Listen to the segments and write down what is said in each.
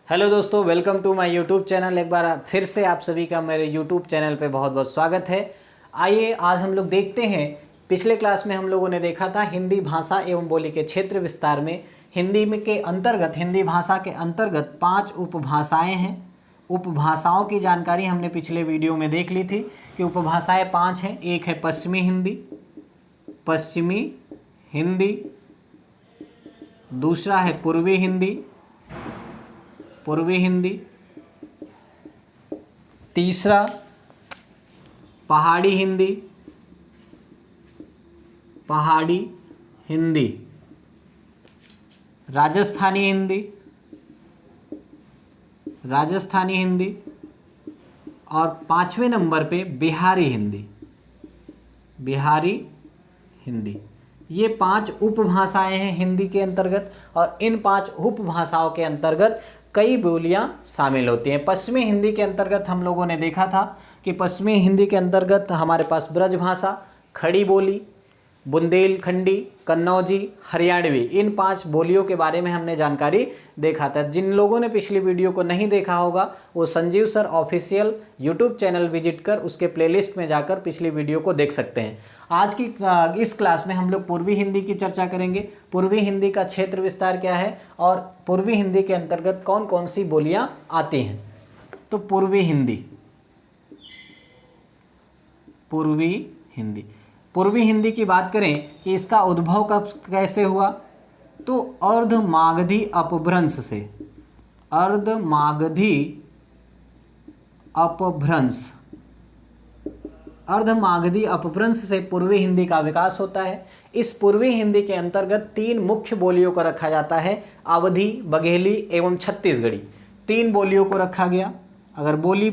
Hello दोस्तों, welcome to my YouTube channel. एक बार फिर से आप सभी का मेरे यूट्यूब चैनल पे बहुत बहुत स्वागत है। आइए आज हम लोग देखते हैं, पिछले क्लास में हम लोगों ने देखा था हिंदी भाषा एवं बोली के क्षेत्र विस्तार में हिंदी में के अंतर्गत, हिंदी भाषा के अंतर्गत 5 उपभाषाएं हैं। उपभाषाओं की जानकारी हमने पिछले वीडियो में देख ली थी कि उपभाषाएं 5 हैं। एक है पश्चिमी हिंदी, पश्चिमी हिंदी, दूसरा है पूर्वी हिंदी, पूर्वी हिंदी, तीसरा पहाड़ी हिंदी, पहाड़ी हिंदी, राजस्थानी हिंदी, राजस्थानी हिंदी, और 5वें नंबर पे बिहारी हिंदी, बिहारी हिंदी। ये 5 उपभाषाएं हैं हिंदी के अंतर्गत, और इन 5 उपभाषाओं के अंतर्गत कई बोलियां शामिल होती हैं। पश्चिमी हिंदी के अंतर्गत हम लोगों ने देखा था कि पश्चिमी हिंदी के अंतर्गत हमारे पास ब्रजभाषा, खड़ी बोली, बुंदेलखंडी, कन्नौजी, हरियाणवी, इन 5 बोलियों के बारे में हमने जानकारी देखा था। जिन लोगों ने पिछली वीडियो को नहीं देखा होगा वो Sanjeev sir official YouTube channel visit कर उसके प्लेलिस्ट में जाकर पिछली वीडियो को देख सकते हैं। आज की इस क्लास में हम लोग पूर्वी हिंदी की चर्चा करेंगे। पूर्वी हिंदी का क्षेत्र विस्तार क्या है और पूर्वी हिंदी के अंतर्गत कौन कौन सी बोलियां आती हैं। तो पूर्वी हिंदी, पूर्वी हिंदी, पूर्वी हिंदी की बात करें कि इसका उद्भव कब कैसे हुआ, तो अर्धमागधी अपभ्रंश से, अर्धमागधी अपभ्रंश, अर्धमागधी अपभ्रंश से पूर्वी हिंदी का विकास होता है। इस पूर्वी हिंदी के अंतर्गत 3 मुख्य बोलियों को रखा जाता है, अवधी, बघेली एवं छत्तीसगढ़ी। 3 बोलियों को रखा गया। अगर बोली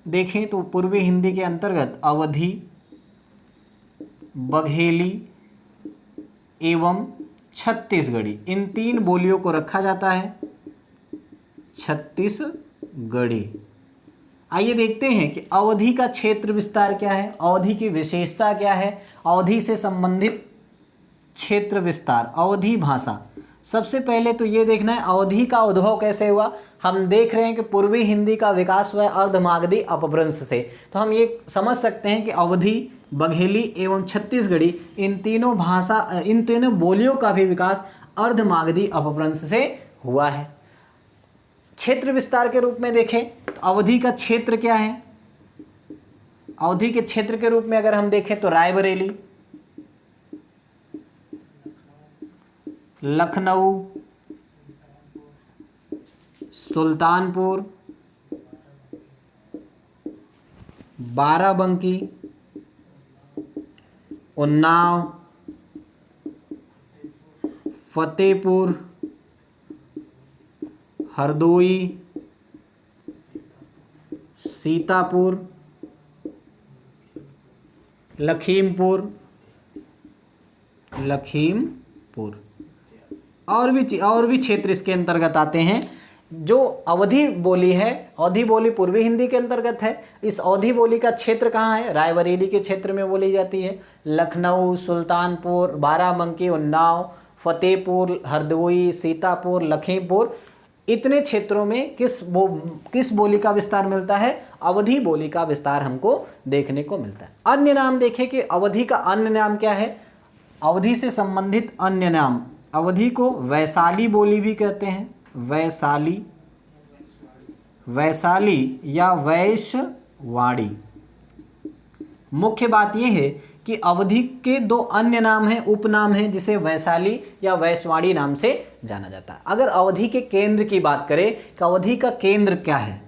देखें तो पूर्वी हिंदी के अंतर्गत अवधी, बघेली एवं छत्तीसगढ़ी, इन 3 बोलियों को रखा जाता है। छत्तीसगढ़ी। आइए देखते हैं कि अवधी का क्षेत्र विस्तार क्या है, अवधी की विशेषता क्या है, अवधी से संबंधित क्षेत्र विस्तार, अवधी भाषा। सबसे पहले तो ये देखना है अवधी का उद्भव कैसे हुआ। हम देख रहे हैं कि पूर्वी हिंदी का विकास हुआ अर्धमागधी अपभ्रंश से, तो हम ये समझ सकते हैं कि अवधी, बघेली एवं छत्तीसगढ़ी, इन तीनों बोलियों का भी विकास अर्धमागधी अपभ्रंश से हुआ है। क्षेत्र विस्तार के रूप में देखें तो अवधी का क्षेत्र क्या है। अवधी के क्षेत्र के रूप में अगर हम देखें तो रायबरेली, लखनऊ, सुल्तानपुर, बाराबंकी, उन्नाव, फतेहपुर, हरदोई, सीतापुर, लखीमपुर, और भी क्षेत्र इसके अंतर्गत आते हैं। जो अवधी बोली है, अवधी बोली पूर्वी हिंदी के अंतर्गत है। इस अवधी बोली का क्षेत्र कहाँ है, रायबरेली के क्षेत्र में बोली जाती है। लखनऊ, सुल्तानपुर, बाराबंकी, उन्नाव, फतेहपुर, हरदोई, सीतापुर, लखीमपुर, इतने क्षेत्रों में किस बोली का विस्तार मिलता है, अवधी बोली का विस्तार हमको देखने को मिलता है। अन्य नाम देखें कि अवधी का अन्य नाम क्या है। अवधी से संबंधित अन्य नाम, अवधी को वैशाली बोली भी कहते हैं, वैशाली, वैशाली या वैश्यवाड़ी। मुख्य बात यह है कि अवधी के 2 अन्य नाम हैं, उपनाम हैं, जिसे वैशाली या वैश्यवाड़ी नाम से जाना जाता है। अगर अवधी के केंद्र की बात करें कि अवधी का केंद्र क्या है,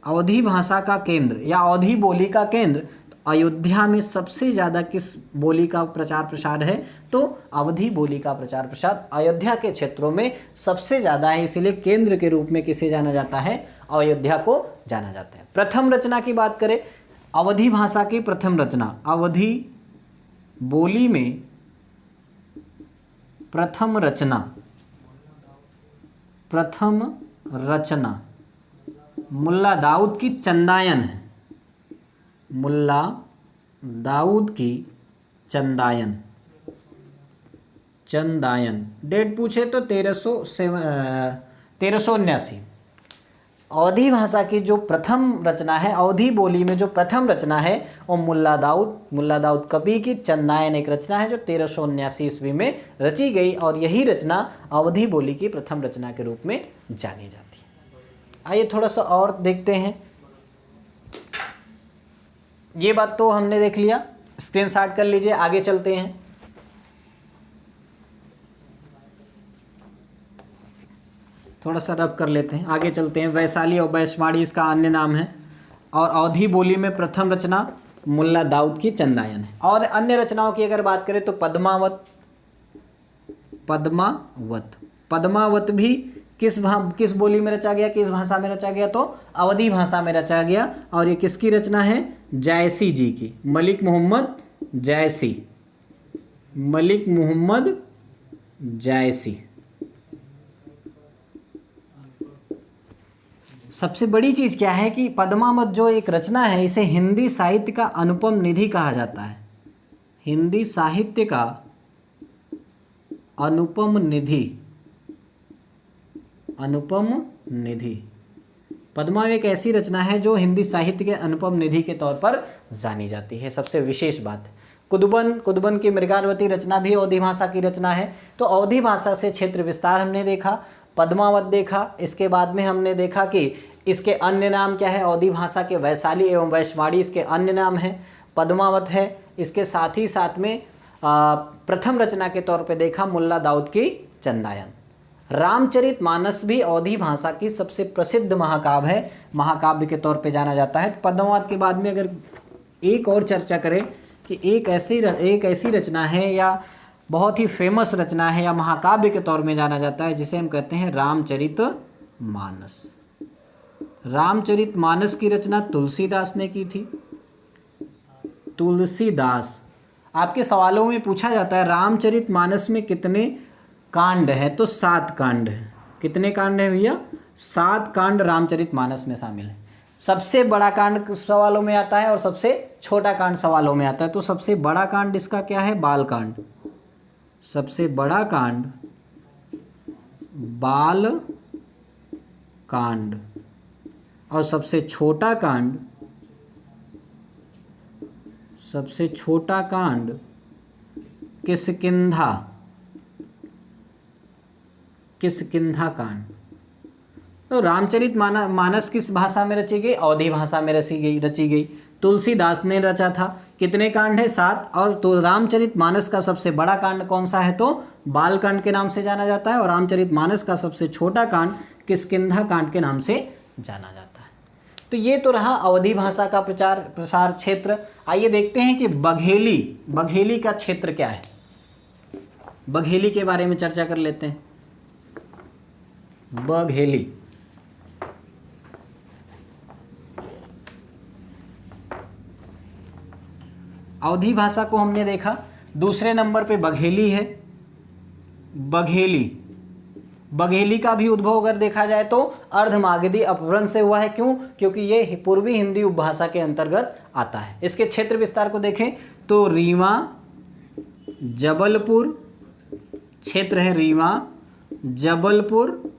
अवधी भाषा का केंद्र या अवधी बोली का केंद्र, तो अयोध्या में सबसे ज़्यादा किस बोली का प्रचार प्रसार है, तो अवधी बोली का प्रचार प्रसार अयोध्या के क्षेत्रों में सबसे ज़्यादा है। इसीलिए केंद्र के रूप में किसे जाना जाता है, अयोध्या को जाना जाता है। प्रथम रचना की बात करें, अवधी भाषा की प्रथम रचना, अवधी बोली में प्रथम रचना, प्रथम रचना मुल्ला दाऊद की चंदायन है। मुल्ला दाऊद की चंदायन, चंदायन। डेट पूछे तो 1379। अवधी भाषा की जो प्रथम रचना है, अवधी बोली में जो प्रथम रचना है वो मुल्ला दाऊद कवि की चंदायन एक रचना है जो 1379 ईस्वी में रची गई और यही रचना अवधी बोली की प्रथम रचना के रूप में जानी जाती है। आइए थोड़ा सा और देखते हैं। ये बात तो हमने देख लिया, स्क्रीनशॉट कर लीजिए, आगे चलते हैं। थोड़ा सा रब कर लेते हैं, आगे चलते हैं। वैशाली और वैश्वाड़ी इसका अन्य नाम है और अवधी बोली में प्रथम रचना मुल्ला दाऊद की चंदायन है। और अन्य रचनाओं की अगर बात करें तो पद्मावत भी किस बोली में रचा गया, किस भाषा में रचा गया, तो अवधी भाषा में रचा गया। और ये किसकी रचना है? जायसी जी की, मलिक मोहम्मद जायसी। सबसे बड़ी चीज़ क्या है कि पद्मावत जो एक रचना है इसे हिंदी साहित्य का अनुपम निधि कहा जाता है। हिंदी साहित्य का अनुपम निधि। पद्मावत एक ऐसी रचना है जो हिंदी साहित्य के अनुपम निधि के तौर पर जानी जाती है। सबसे विशेष बात, कुदबन की मृगालवती रचना भी अवधी भाषा की रचना है। तो अवधी भाषा से क्षेत्र विस्तार हमने देखा, पद्मावत देखा, इसके बाद में हमने देखा कि इसके अन्य नाम क्या है। अवधी भाषा के वैशाली एवं वैश्वाड़ी इसके अन्य नाम है, पद्मावत है। इसके साथ ही साथ में प्रथम रचना के तौर पे देखा मुल्ला दाऊद की चंदायन। रामचरितमानस भी अवधी भाषा की सबसे प्रसिद्ध महाकाव्य है, महाकाव्य के तौर पे जाना जाता है। पद्मावत के बाद में अगर एक और चर्चा करें कि एक ऐसी रचना है या बहुत ही फेमस रचना है या महाकाव्य के तौर में जाना जाता है जिसे हम कहते हैं रामचरितमानस। रामचरितमानस की रचना तुलसीदास ने की थी। तुलसीदास, आपके सवालों में पूछा जाता है रामचरितमानस में कितने कांड हैं, तो 7 कांड हैं। कितने कांड हैं भैया? 7 कांड रामचरितमानस में शामिल है। सबसे बड़ा कांड सवालों में आता है और सबसे छोटा कांड सवालों में आता है। तो सबसे बड़ा कांड इसका क्या है? बाल कांड। सबसे बड़ा कांड बाल कांड और सबसे छोटा कांड किष्किंधा कांड। तो रामचरितमानस किस भाषा में रची गई? अवधी भाषा में रची गई। तुलसीदास ने रचा था। कितने कांड है? 7। और तो रामचरितमानस का सबसे बड़ा कांड कौन सा है? तो बालकांड के नाम से जाना जाता है। और रामचरितमानस का सबसे छोटा कांड किष्किंधा कांड के नाम से जाना जाता है। तो ये तो रहा अवधी भाषा का प्रसार क्षेत्र। आइए देखते हैं कि बघेली का क्षेत्र क्या है। बघेली के बारे में चर्चा कर लेते हैं। बघेली, अवधी भाषा को हमने देखा। दूसरे नंबर पे बघेली है। बघेली का भी उद्भव अगर देखा जाए तो अर्धमागधी अपभ्रंश से हुआ है। क्यों? क्योंकि ये पूर्वी हिंदी उपभाषा के अंतर्गत आता है। इसके क्षेत्र विस्तार को देखें तो रीवा, जबलपुर क्षेत्र है, रीवा, जबलपुर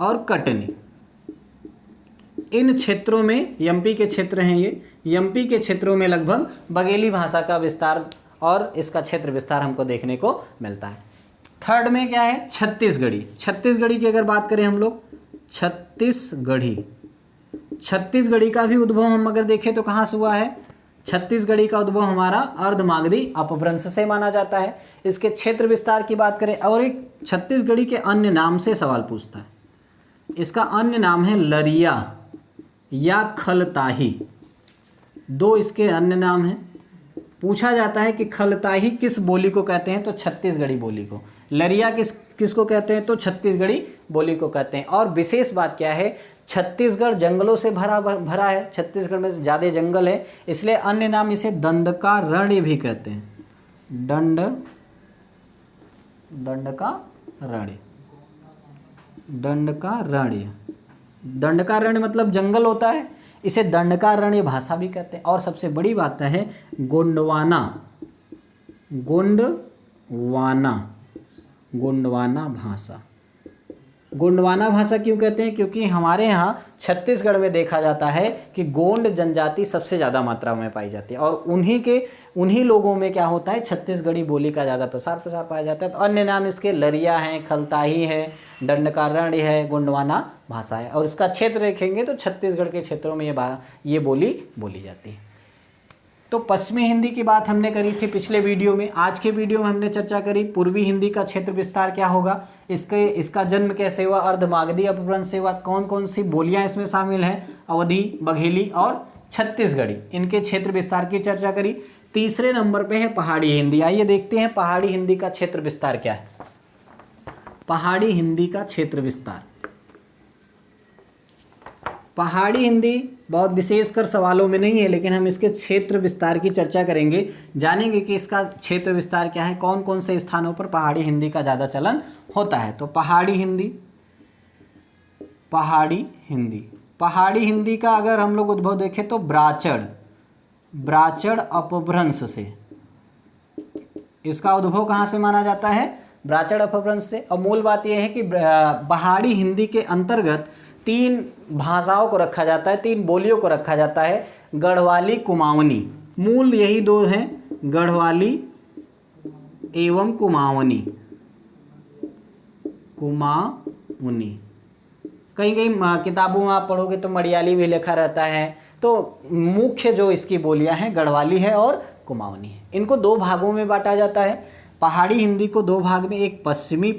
और कटनी। इन क्षेत्रों में, एमपी के क्षेत्र हैं ये, एमपी के क्षेत्रों में लगभग बघेली भाषा का विस्तार और इसका क्षेत्र विस्तार हमको देखने को मिलता है। थर्ड में क्या है? छत्तीसगढ़ी की अगर बात करें हम लोग, छत्तीसगढ़ी का भी उद्भव हम अगर देखें तो कहाँ से हुआ है? छत्तीसगढ़ी का उद्भव हमारा अर्धमागधी अपभ्रंश से माना जाता है। इसके क्षेत्र विस्तार की बात करें और एक छत्तीसगढ़ी के अन्य नाम से सवाल पूछता है। इसका अन्य नाम है लरिया या खलताही। 2 इसके अन्य नाम हैं। पूछा जाता है कि खलताही किस बोली को कहते हैं? तो छत्तीसगढ़ी बोली को। लरिया किसको कहते हैं? तो छत्तीसगढ़ी बोली को कहते हैं। और विशेष बात क्या है? छत्तीसगढ़ जंगलों से भरा है। छत्तीसगढ़ में ज़्यादा जंगल है, इसलिए अन्य नाम इसे दंडकारण्य भी कहते हैं। दंडकारण्य मतलब जंगल होता है, इसे दंडकारण्य भाषा भी कहते हैं। और सबसे बड़ी बात है गोंडवाना भाषा। गोंडवाना भाषा क्यों कहते हैं? क्योंकि हमारे यहाँ छत्तीसगढ़ में देखा जाता है कि गोंड जनजाति सबसे ज़्यादा मात्रा में पाई जाती है और उन्हीं लोगों में क्या होता है, छत्तीसगढ़ी बोली का ज़्यादा प्रसार पाया जाता है। तो अन्य नाम इसके लरिया हैं, खलताही है, दंडकारण्य है, गोंडवाना भाषा है। और इसका क्षेत्र देखेंगे तो छत्तीसगढ़ के क्षेत्रों में ये बोली बोली जाती है। तो पश्चिमी हिंदी की बात हमने करी थी पिछले वीडियो में। आज के वीडियो में हमने चर्चा करी पूर्वी हिंदी का क्षेत्र विस्तार क्या होगा, इसका जन्म कैसे हुआ, अर्धमागधी अपभ्रंश से हुआ, कौन कौन सी बोलियां इसमें शामिल हैं, अवधी, बघेली और छत्तीसगढ़ी, इनके क्षेत्र विस्तार की चर्चा करी। तीसरे नंबर पे है पहाड़ी हिंदी। आइए देखते हैं पहाड़ी हिंदी का क्षेत्र विस्तार क्या है। पहाड़ी हिंदी का क्षेत्र विस्तार, पहाड़ी हिंदी बहुत विशेषकर सवालों में नहीं है, लेकिन हम इसके क्षेत्र विस्तार की चर्चा करेंगे, जानेंगे कि इसका क्षेत्र विस्तार क्या है, कौन कौन से स्थानों पर पहाड़ी हिंदी का ज़्यादा चलन होता है। तो पहाड़ी हिंदी, पहाड़ी हिंदी, पहाड़ी हिंदी का अगर हम लोग उद्भव देखें तो ब्राचड़ अपभ्रंश से, इसका उद्भव कहाँ से माना जाता है, ब्राचड़ अपभ्रंश से। और मूल बात यह है कि पहाड़ी हिंदी के अंतर्गत 3 भाषाओं को रखा जाता है, 3 बोलियों को रखा जाता है, गढ़वाली, कुमाऊनी। मूल यही 2 हैं, गढ़वाली एवं कुमाऊनी। कहीं कहीं किताबों में आप पढ़ोगे तो मलयाली भी लिखा रहता है। तो मुख्य जो इसकी बोलियां हैं गढ़वाली है और कुमाऊनी है। इनको 2 भागों में बांटा जाता है पहाड़ी हिंदी को, 2 भाग में, एक पश्चिमी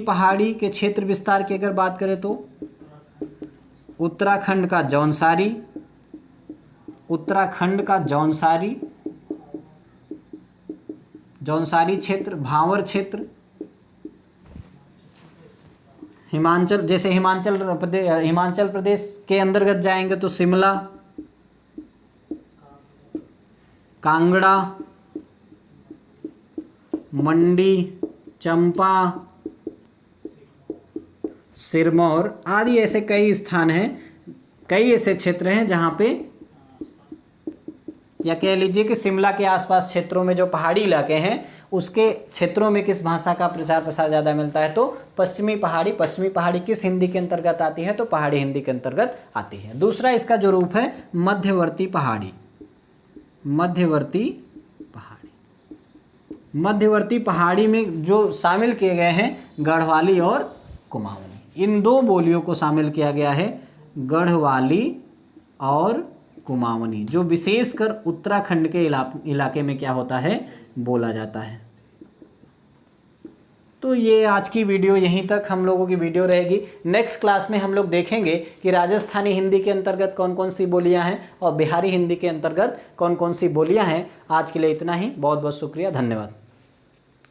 पहाड़ी के क्षेत्र विस्तार की अगर बात करें तो उत्तराखंड का जौनसारी क्षेत्र, भांवर क्षेत्र, हिमाचल प्रदेश के अंतर्गत जाएंगे तो शिमला, कांगड़ा, मंडी, चंपा, सिरमौर आदि ऐसे कई स्थान हैं, कई ऐसे क्षेत्र हैं जहाँ पे, या कह लीजिए कि शिमला के आसपास क्षेत्रों में जो पहाड़ी इलाके हैं उसके क्षेत्रों में किस भाषा का प्रचार प्रसार ज़्यादा मिलता है, तो पश्चिमी पहाड़ी किस हिंदी के अंतर्गत आती है, तो पहाड़ी हिंदी के अंतर्गत आती है। दूसरा इसका जो रूप है मध्यवर्ती पहाड़ी में जो शामिल किए गए हैं गढ़वाली और कुमाऊनी। इन 2 बोलियों को शामिल किया गया है, गढ़वाली और कुमाऊनी, जो विशेषकर उत्तराखंड के इलाके में क्या होता है, बोला जाता है। तो ये आज की वीडियो, यहीं तक हम लोगों की वीडियो रहेगी। नेक्स्ट क्लास में हम लोग देखेंगे कि राजस्थानी हिंदी के अंतर्गत कौन कौन सी बोलियां हैं और बिहारी हिंदी के अंतर्गत कौन कौन सी बोलियां हैं। आज के लिए इतना ही, बहुत बहुत शुक्रिया, धन्यवाद।